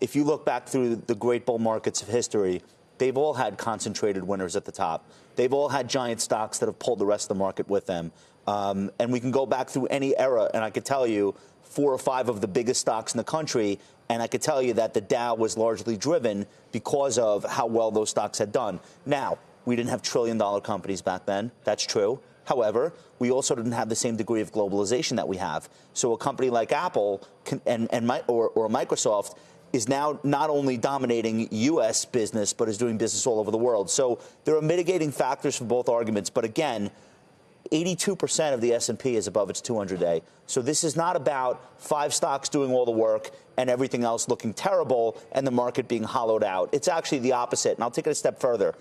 if you look back through the great bull markets of history, they've all had concentrated winners at the top. They've all had giant stocks that have pulled the rest of the market with them. And we can go back through any era, and I could tell you 4 or 5 of the biggest stocks in the country, and I could tell you that the Dow was largely driven because of how well those stocks had done. Now, we didn't have trillion-dollar companies back then. That's true. However, we also didn't have the same degree of globalization that we have. So a company like Apple or Microsoft is now not only dominating U.S. business, but is doing business all over the world. So there are mitigating factors for both arguments. But again, 82% of the S&P is above its 200-day. So this is not about 5 stocks doing all the work and everything else looking terrible and the market being hollowed out. It's actually the opposite. And I'll take it a step further.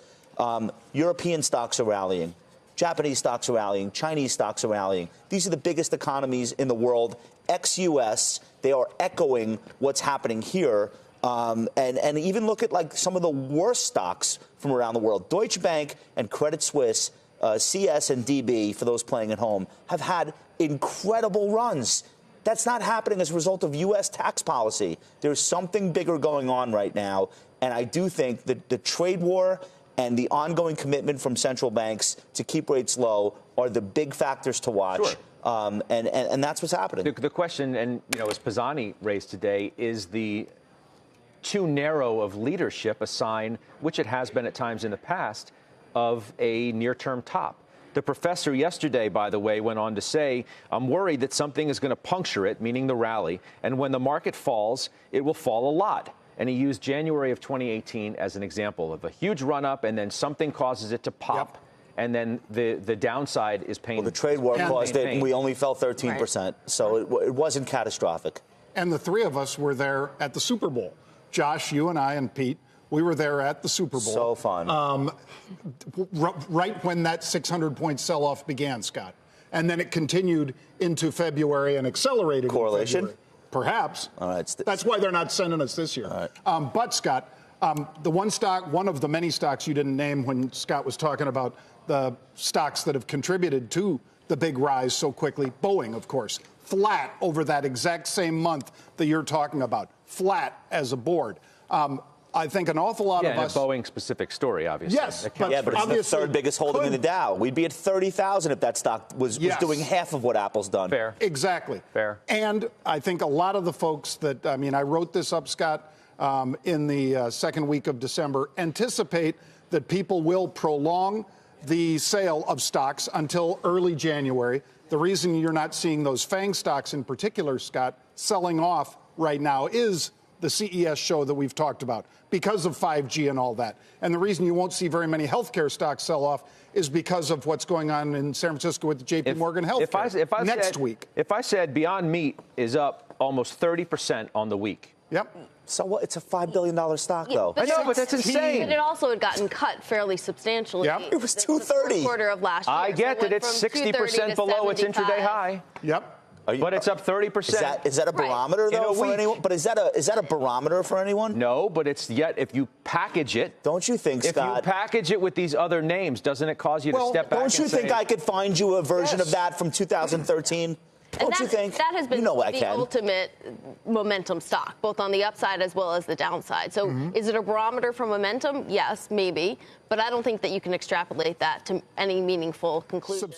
European stocks are rallying. Japanese stocks are rallying. Chinese stocks are rallying. These are the biggest economies in the world, ex-U.S. They are echoing what's happening here. And even look at like some of the worst stocks from around the world. Deutsche Bank and Credit Suisse, CS and DB, for those playing at home, have had incredible runs. That's not happening as a result of U.S. tax policy. There's something bigger going on right now. And I do think that the trade war and the ongoing commitment from central banks to keep rates low are the big factors to watch. Sure. And that's what's happening. The question, and as Pisani raised today, is the too narrow of leadership a sign, which it has been at times in the past, of a near-term top? The professor yesterday, by the way, went on to say, I'm worried that something is going to puncture it, meaning the rally, and when the market falls, it will fall a lot. And he used January of 2018 as an example of a huge run-up, and then something causes it to pop. Yep. And then the downside is pain. Well, the trade war caused it, and we only fell 13%. Right. So it wasn't catastrophic. And the 3 of us were there at the Super Bowl. Josh, you and I and Pete, we were there at the Super Bowl. So fun. Right when that 600-point sell-off began, Scott. And then it continued into February and accelerated. Correlation? Perhaps. All right. That's why they're not sending us this year. All right. But, Scott, the one of the many stocks you didn't name when Scott was talking about the stocks that have contributed to the big rise so quickly, Boeing, of course, flat over that exact same month that you're talking about, flat as a board. I think an awful lot of us. Yeah, a Boeing-specific story, obviously. Yes, but it's the 3rd biggest holding in the Dow. We'd be at 30,000 if that stock was doing half of what Apple's done. Fair. Exactly. Fair. And I think a lot of the folks that, I wrote this up, Scott, in the second week of December, anticipate that people will prolong the sale of stocks until early January. The reason you're not seeing those FANG stocks in particular, Scott, selling off right now is the CES show that we've talked about because of 5G and all that. And the reason you won't see very many healthcare stocks sell off is because of what's going on in San Francisco with the JP Morgan healthcare next week. If I said Beyond Meat is up almost 30% on the week. Yep. So what? It's a $5 billion stock, though. I know, but that's insane. But it also had gotten cut fairly substantially. Yep. It was 230. Quarter of last year. I get that it's 60% below its intraday high. Yep. But it's up 30%. Is that a barometer, though, for anyone? But is that a barometer for anyone? No, but it's yet if you package it. Don't you think, Scott? If you package it with these other names, doesn't it cause you to step back? Don't you think I could find you a version of that from 2013? Don't you think? That has been the ultimate momentum stock, both on the upside as well as the downside. So is it a barometer for momentum? Yes, maybe. But I don't think that you can extrapolate that to any meaningful conclusion.